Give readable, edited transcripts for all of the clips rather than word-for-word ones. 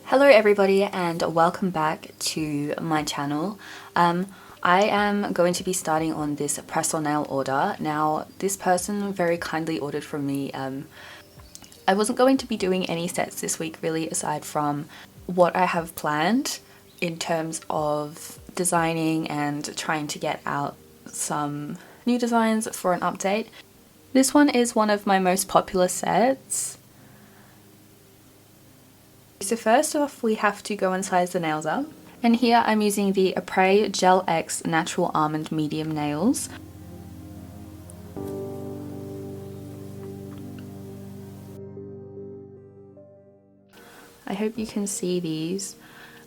Hello everybody and welcome back to my channel. I am going to be starting on this press-on nail order. Now this person very kindly ordered from me. I wasn't going to be doing any sets this week really, aside from what I have planned in terms of designing and trying to get out some new designs for an update. This one is one of my most popular sets. So first off we have to go and size the nails up, and here I'm using the Apres Gel X Natural Almond Medium Nails. I hope you can see these,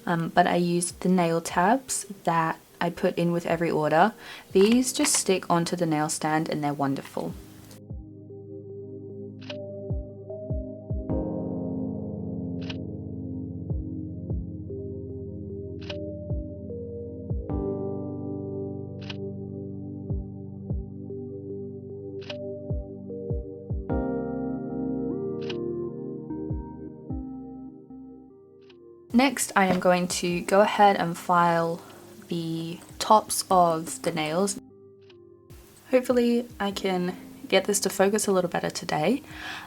but I used the nail tabs that I put in with every order. These just stick onto the nail stand and they're wonderful. Next, I am going to go ahead and file the tops of the nails. Hopefully I can get this to focus a little better today.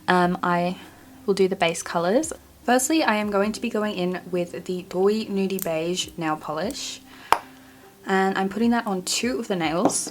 I will do the base colors. Firstly, I am going to be going in with the Doy Nudie Beige nail polish, and I'm putting that on two of the nails.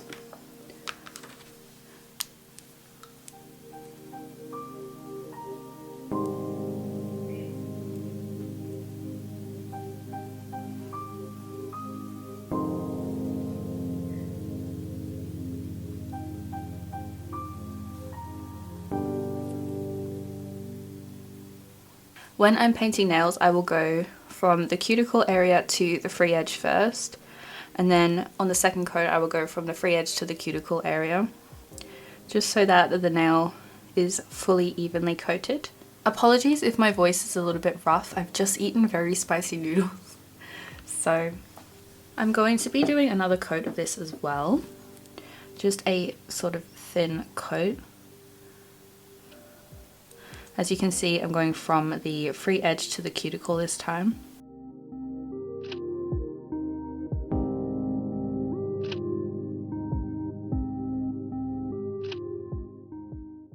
When I'm painting nails, I will go from the cuticle area to the free edge first, and then on the second coat I will go from the free edge to the cuticle area, just so that the nail is fully evenly coated. Apologies if my voice is a little bit rough, I've just eaten very spicy noodles. So I'm going to be doing another coat of this as well, just a sort of thin coat. As you can see, I'm going from the free edge to the cuticle this time.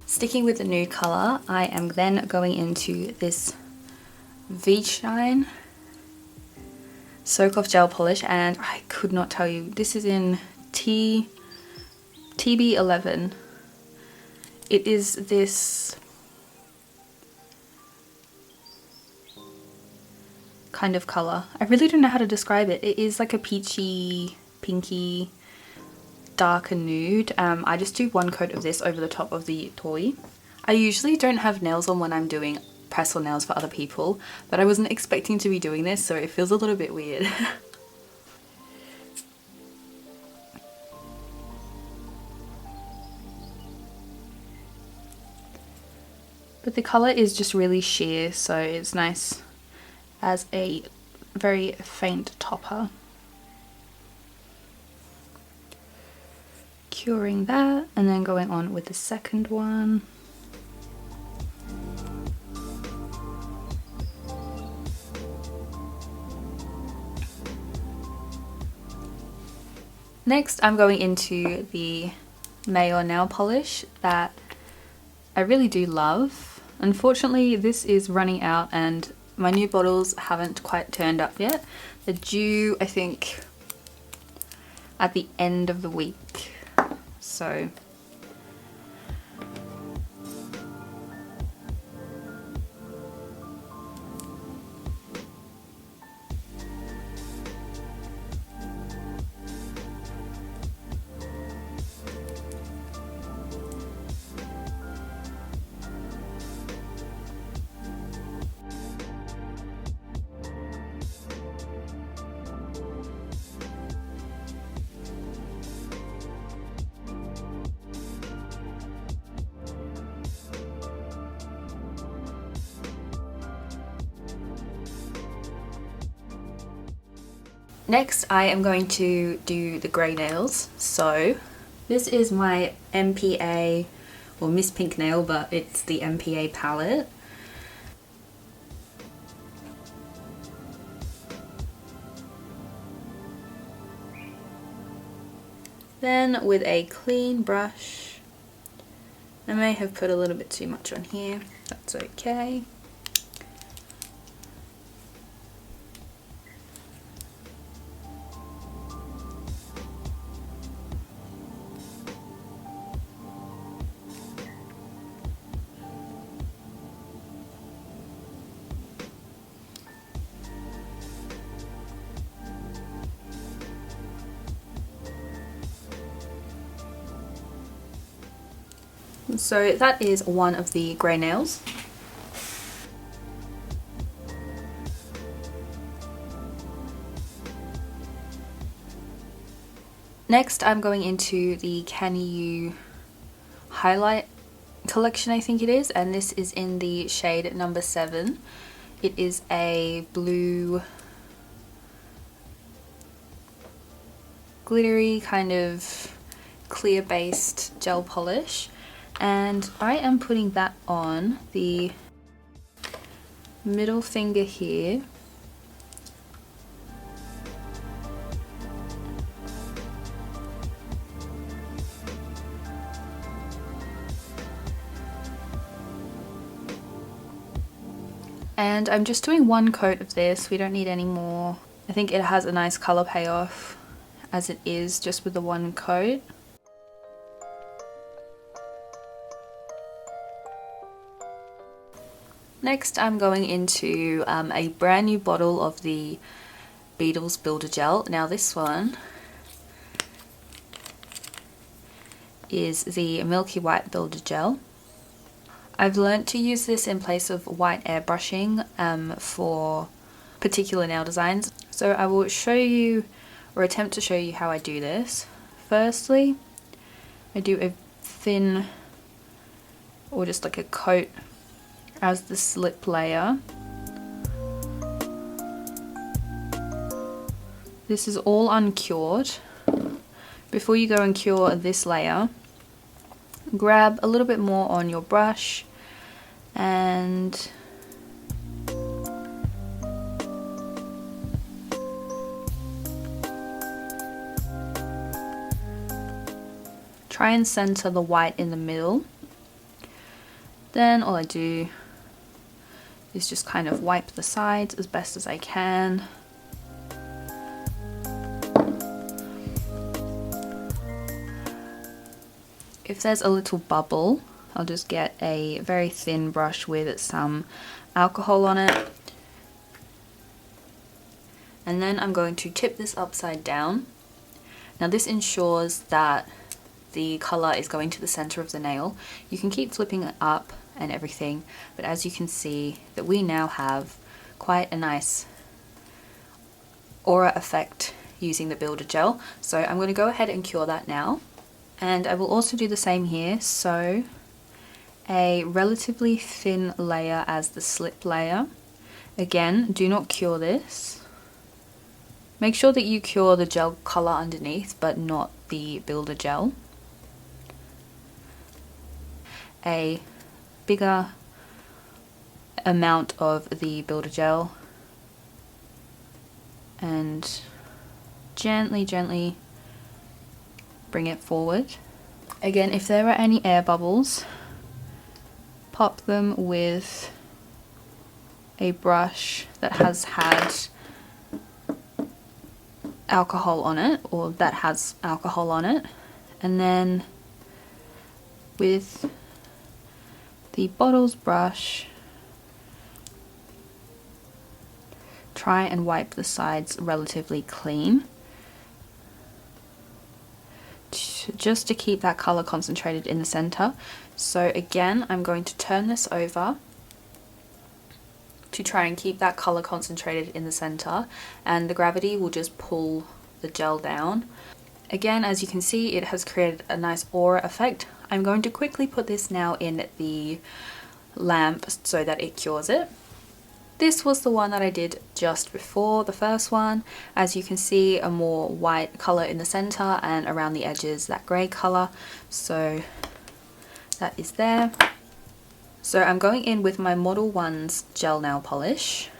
Sticking with the nude colour, I am then going into this V-Shine Soak Off Gel Polish, and I could not tell you, this is in TB11. It is this kind of colour. I really don't know how to describe it. It is like a peachy, pinky, darker nude. I just do one coat of this over the top of the toy. I usually don't have nails on when I'm doing press-on nails for other people, but I wasn't expecting to be doing this, so it feels a little bit weird. But the colour is just really sheer, so it's nice as a very faint topper. Curing that and then going on with the second one. Next I'm going into the Mayor nail polish that I really do love. Unfortunately this is running out and my new bottles haven't quite turned up yet. They're due, I think, at the end of the week. So next I am going to do the grey nails. So this is my MPA, or Miss Pink Nail, but it's the MPA palette. Then with a clean brush, I may have put a little bit too much on here, that's okay. So that is one of the grey nails. Next I'm going into the Can You highlight collection, I think it is, and this is in the shade number 7. It is a blue glittery kind of clear based gel polish, and I am putting that on the middle finger here. And I'm just doing one coat of this, we don't need any more. I think it has a nice colour payoff as it is just with the one coat. Next I'm going into a brand new bottle of the Beetles Builder Gel. Now this one is the Milky White Builder Gel. I've learnt to use this in place of white airbrushing for particular nail designs. So I will show you, or attempt to show you, how I do this. Firstly, I do a thin, or just like a coat as the slip layer. This is all uncured. Before you go and cure this layer, grab a little bit more on your brush and try and center the white in the middle. Then all I do is just kind of wipe the sides as best as I can. If there's a little bubble, I'll just get a very thin brush with some alcohol on it. And then I'm going to tip this upside down. Now this ensures that the colour is going to the centre of the nail. You can keep flipping it up and everything, but as you can see that we now have quite a nice aura effect using the builder gel. So I'm going to go ahead and cure that now. And I will also do the same here, so a relatively thin layer as the slip layer. Again, do not cure this. Make sure that you cure the gel colour underneath, but not the builder gel. A bigger amount of the builder gel, and gently bring it forward. Again, if there are any air bubbles, pop them with a brush that has had alcohol on it, or that has alcohol on it, and then with the bottles brush, try and wipe the sides relatively clean, just to keep that colour concentrated in the centre. So again, I'm going to turn this over to try and keep that colour concentrated in the centre, and the gravity will just pull the gel down. Again, as you can see, it has created a nice aura effect. I'm going to quickly put this now in the lamp so that it cures it. This was the one that I did just before the first one. As you can see, a more white colour in the centre, and around the edges that grey colour. So that is there. So I'm going in with my Model 1's gel nail polish.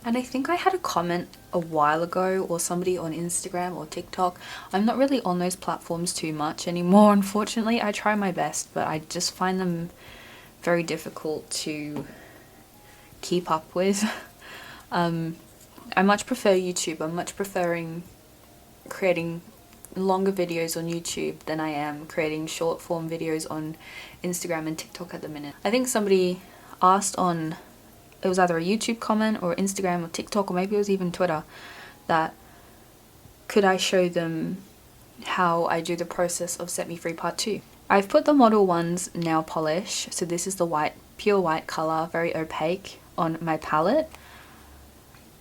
And I think I had a comment a while ago, or somebody on Instagram or TikTok. I'm not really on those platforms too much anymore, unfortunately. I try my best, but I just find them very difficult to keep up with. I much prefer YouTube. I'm much preferring creating longer videos on YouTube than I am creating short form videos on Instagram and TikTok at the minute. I think somebody asked on, it was either a YouTube comment or Instagram or TikTok, or maybe it was even Twitter, that could I show them how I do the process of Set Me Free Part 2. I've put the Model 1's nail polish, so this is the white, pure white colour, very opaque, on my palette.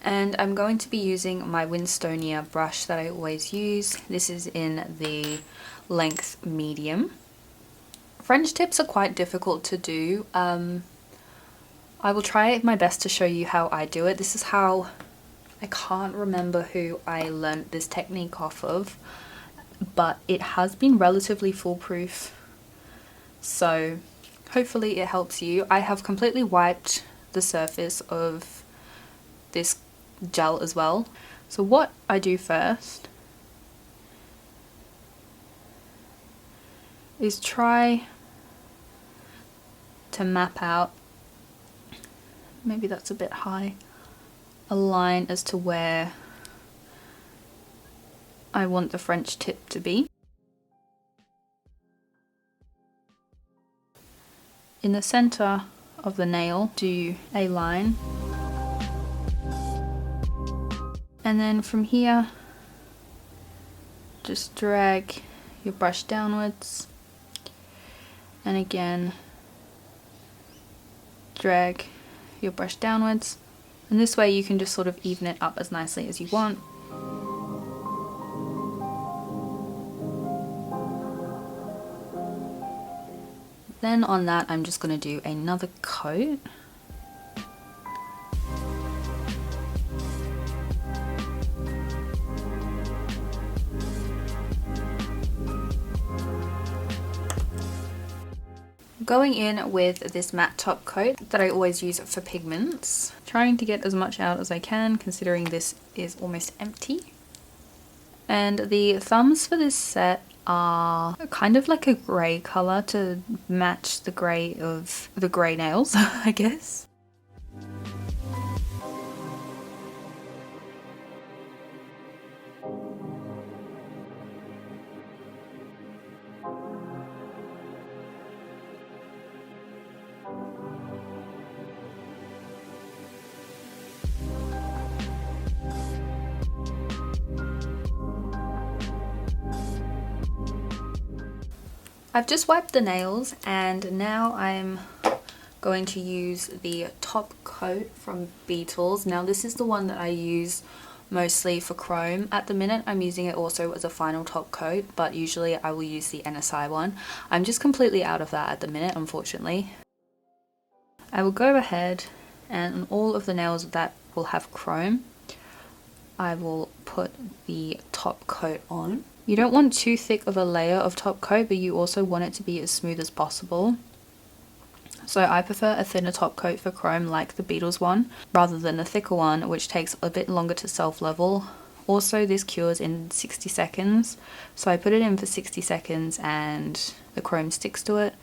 And I'm going to be using my Winstonia brush that I always use. This is in the length medium. French tips are quite difficult to do. I will try my best to show you how I do it. This is how, I can't remember who I learned this technique off of, but it has been relatively foolproof. So hopefully it helps you. I have completely wiped the surface of this gel as well. So what I do first is try to map out, maybe that's a bit high, a line as to where I want the French tip to be. In the center of the nail, do a line. And then from here, just drag your brush downwards, and again drag your brush downwards, and this way you can just sort of even it up as nicely as you want. Then on that I'm just going to do another coat. Going in with this matte top coat that I always use for pigments. Trying to get as much out as I can, considering this is almost empty. And the thumbs for this set are kind of like a grey colour to match the grey of the grey nails, I guess. I've just wiped the nails and now I'm going to use the top coat from Beetles. Now this is the one that I use mostly for chrome. At the minute I'm using it also as a final top coat, but usually I will use the NSI one. I'm just completely out of that at the minute, unfortunately. I will go ahead and on all of the nails that will have chrome, I will put the top coat on. You don't want too thick of a layer of top coat, but you also want it to be as smooth as possible. So I prefer a thinner top coat for chrome like the Beetles one, rather than a thicker one which takes a bit longer to self-level. Also this cures in 60 seconds, so I put it in for 60 seconds and the chrome sticks to it,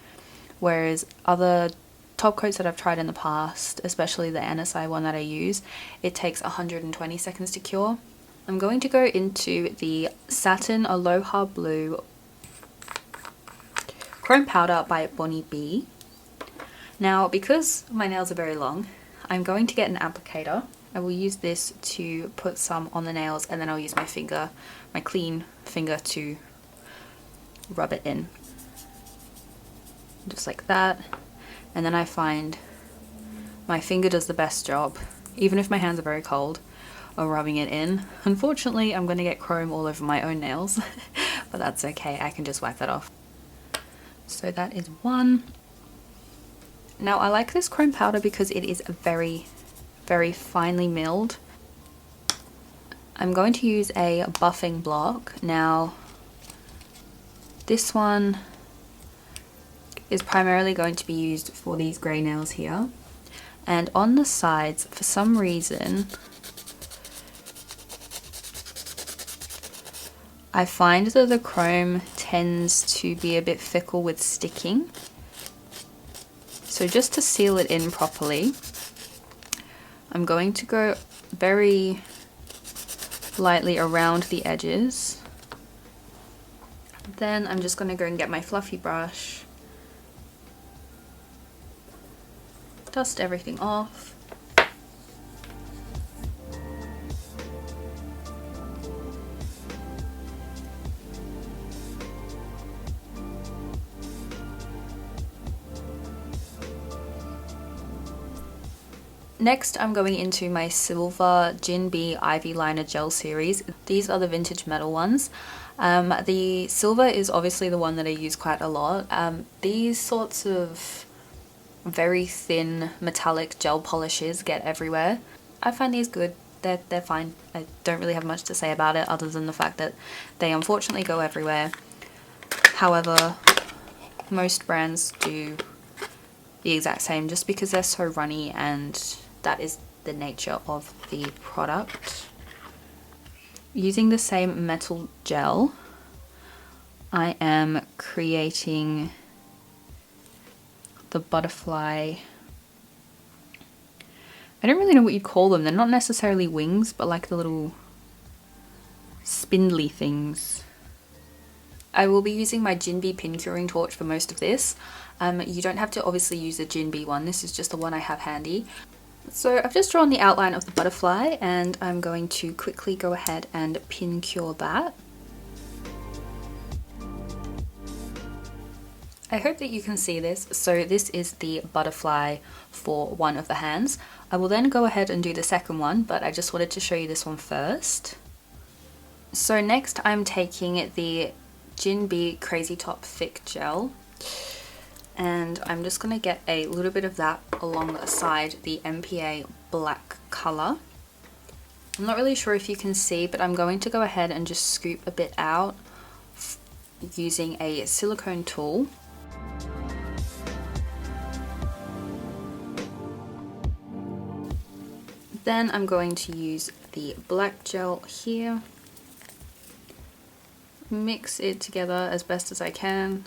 whereas other top coats that I've tried in the past, especially the NSI one that I use, it takes 120 seconds to cure. I'm going to go into the Satin Aloha Blue Chrome Powder by Bonnie B. Now, because my nails are very long, I'm going to get an applicator. I will use this to put some on the nails, and then I'll use my finger, my clean finger, to rub it in. Just like that. And then I find my finger does the best job, even if my hands are very cold, of rubbing it in. Unfortunately, I'm going to get chrome all over my own nails, but that's okay, I can just wipe that off. So that is one. Now I like this chrome powder because it is very, very finely milled. I'm going to use a buffing block. Now this one is primarily going to be used for these grey nails here. And on the sides, for some reason, I find that the chrome tends to be a bit fickle with sticking. So just to seal it in properly, I'm going to go very lightly around the edges. Then I'm just going to go and get my fluffy brush, dust everything off. Next, I'm going into my silver Jinbi Ivy Liner Gel series. These are the vintage metal ones. The silver is obviously the one that I use quite a lot. These sorts of very thin metallic gel polishes get everywhere. I find these good. They're fine. I don't really have much to say about it other than the fact that they unfortunately go everywhere. However, most brands do the exact same just because they're so runny, and that is the nature of the product. Using the same metal gel, I am creating the butterfly. I don't really know what you'd call them. They're not necessarily wings, but like the little spindly things. I will be using my Jinbi pin curing torch for most of this. You don't have to obviously use the Jinbi one. This is just the one I have handy. So I've just drawn the outline of the butterfly, and I'm going to quickly go ahead and pin cure that. I hope that you can see this. So this is the butterfly for one of the hands. I will then go ahead and do the second one, but I just wanted to show you this one first. So next I'm taking the Jinbi Crazy Top Thick Gel, and I'm just going to get a little bit of that alongside the MPA black colour. I'm not really sure if you can see, but I'm going to go ahead and just scoop a bit out using a silicone tool. Then I'm going to use the black gel here, mix it together as best as I can.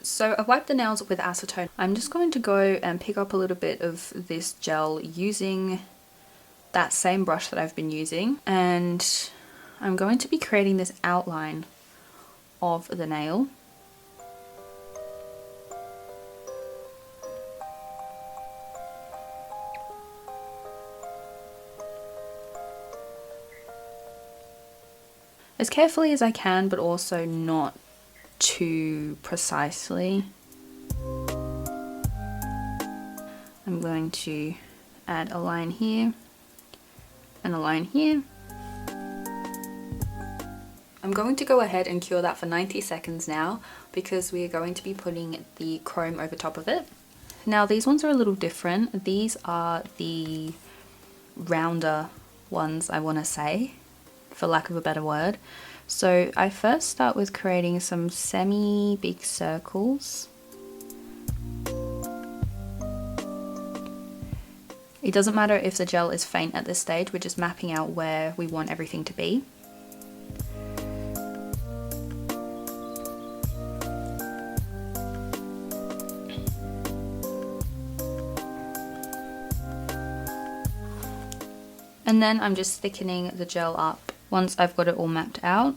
So I wiped the nails with acetone. I'm just going to go and pick up a little bit of this gel using that same brush that I've been using, and I'm going to be creating this outline of the nail. As carefully as I can, but also not too precisely. I'm going to add a line here and a line here. I'm going to go ahead and cure that for 90 seconds now, because we are going to be putting the chrome over top of it. Now these ones are a little different. These are the rounder ones, I want to say, for lack of a better word. So I first start with creating some semi-big circles. It doesn't matter if the gel is faint at this stage, we're just mapping out where we want everything to be. And then I'm just thickening the gel up once I've got it all mapped out.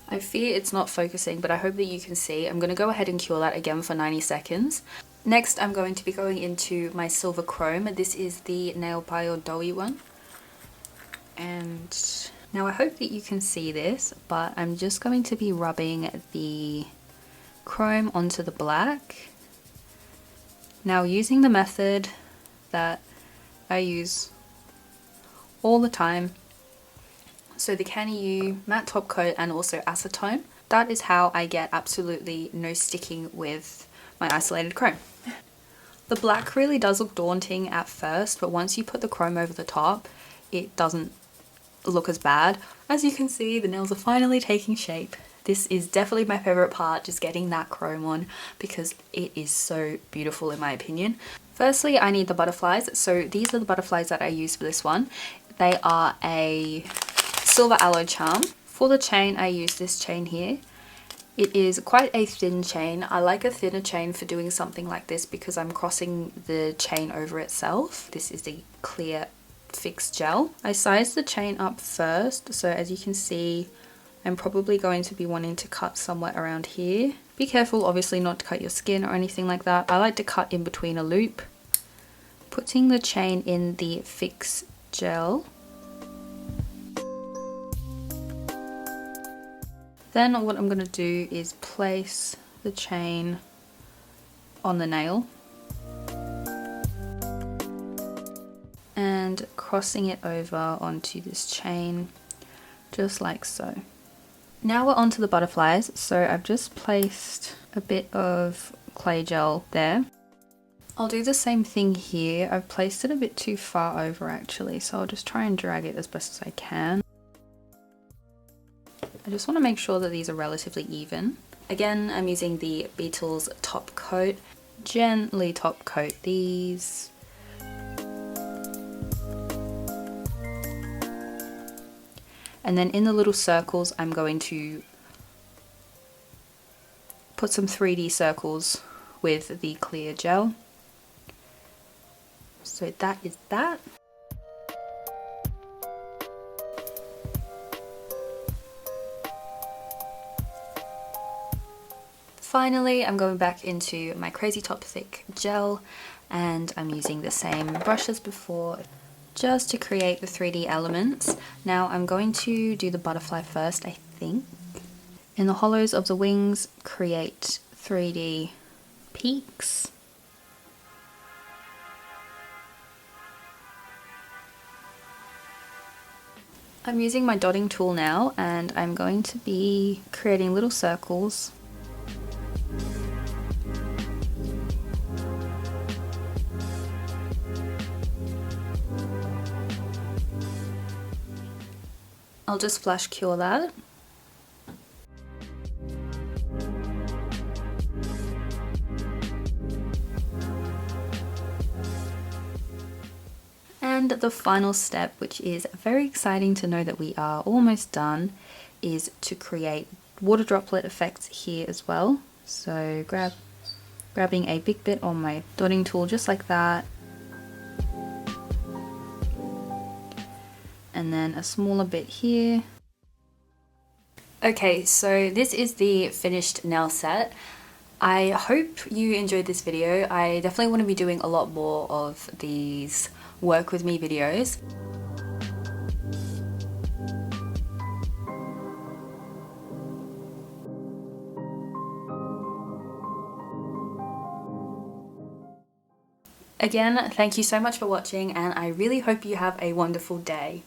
I fear it's not focusing, but I hope that you can see. I'm going to go ahead and cure that again for 90 seconds. Next, I'm going to be going into my silver chrome. This is the Nail Bio Doughy one. And now I hope that you can see this, but I'm just going to be rubbing the chrome onto the black. Now, using the method that I use all the time, so the Can You matte top coat and also acetone, that is how I get absolutely no sticking with my isolated chrome. The black really does look daunting at first, but once you put the chrome over the top, it doesn't look as bad. As you can see, the nails are finally taking shape, This is definitely my favorite part, just getting that chrome on, because it is so beautiful in my opinion. Firstly, I need the butterflies. So these are the butterflies that I use for this one. They are a silver aloe charm. For the chain, I use this chain here. It is quite a thin chain. I like a thinner chain for doing something like this because I'm crossing the chain over itself. This is the clear fixed gel. I sized the chain up first, so as you can see, I'm probably going to be wanting to cut somewhere around here. Be careful obviously not to cut your skin or anything like that. I like to cut in between a loop. Putting the chain in the fixed gel. Then what I'm going to do is place the chain on the nail and crossing it over onto this chain just like so. Now we're onto the butterflies. So I've just placed a bit of clay gel there. I'll do the same thing here. I've placed it a bit too far over actually, so I'll just try and drag it as best as I can. I just want to make sure that these are relatively even. Again, I'm using the Beetles top coat. Gently top coat these. And then in the little circles, I'm going to put some 3D circles with the clear gel. So that is that. Finally, I'm going back into my Crazy Top Thick gel, and I'm using the same brush as before just to create the 3D elements. Now I'm going to do the butterfly first, I think. In the hollows of the wings, create 3D peaks. I'm using my dotting tool now, and I'm going to be creating little circles. I'll just flash cure that. And the final step, which is very exciting to know that we are almost done, is to create water droplet effects here as well. So grabbing a big bit on my dotting tool just like that. And then a smaller bit here. Okay, so this is the finished nail set. I hope you enjoyed this video. I definitely want to be doing a lot more of these work with me videos. Again, thank you so much for watching, and I really hope you have a wonderful day.